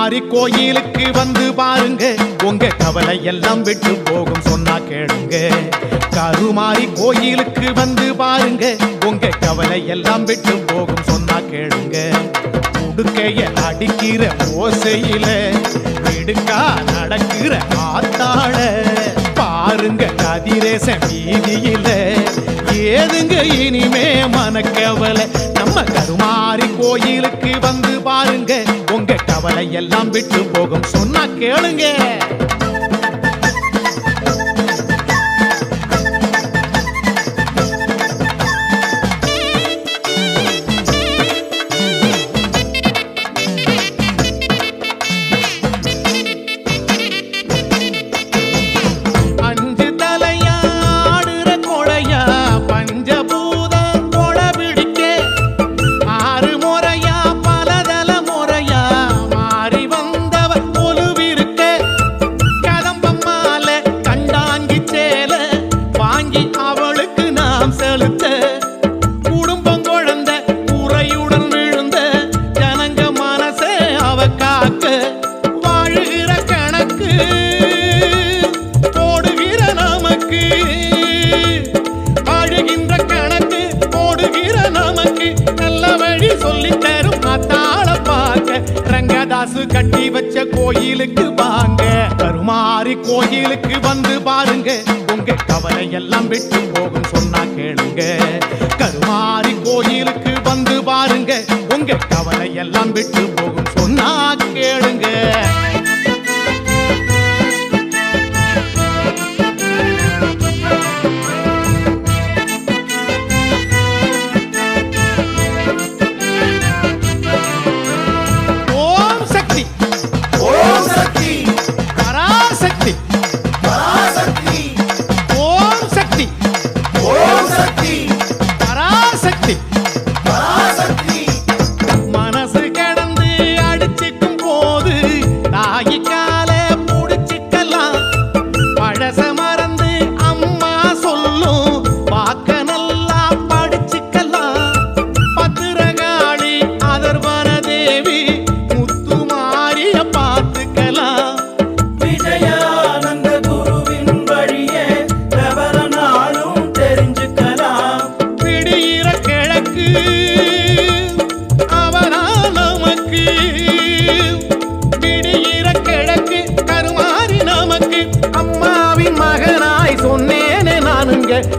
கருமாரி கோயிலுக்கு வந்து பாருங்க, உங்க கவலை எல்லாம் விட்டு போகும் சொன்னா கேளுங்க. கருமாரி கோயிலுக்கு வந்து பாருங்க, உங்க கவலை எல்லாம் விட்டு போகும் சொன்னா கேளுங்க. உடுக்கைய அடிக்கிற ஓசையில இடுக்கா நடக்கிற ஆத்தாள பாருங்க கதிரேச வீதியில ஏதுங்க இனிமே மனக்கவலை. நம்ம கருமாரி கோயிலுக்கு வந்து பாருங்க, உங்க கவலை எல்லாம் விட்டு போகும் சொன்னா கேளுங்க. ரங்கதாசு கட்டி வச்ச கோயிலுக்கு வாங்க, கருமாரி கோயிலுக்கு வந்து பாருங்க, உங்க கவலை எல்லாம் விட்டு போகும் சொன்னா கேளுங்க. கருமாரி கோயிலுக்கு வந்து பாருங்க, உங்க கவலை எல்லாம் விட்டு போகும் சொன்னா கேளுங்க.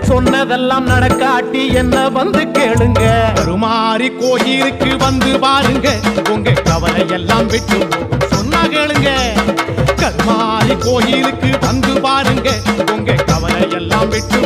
சொன்னதெல்லாம் நடக்காட்டி என்ன வந்து கேளுங்க. கருமாரி கோயிலுக்கு வந்து பாருங்க, உங்க கவலை எல்லாம் விட்டு சொன்னா கேளுங்க. கருமாரி கோயிலுக்கு வந்து பாருங்க, உங்க கவலை எல்லாம் விட்டு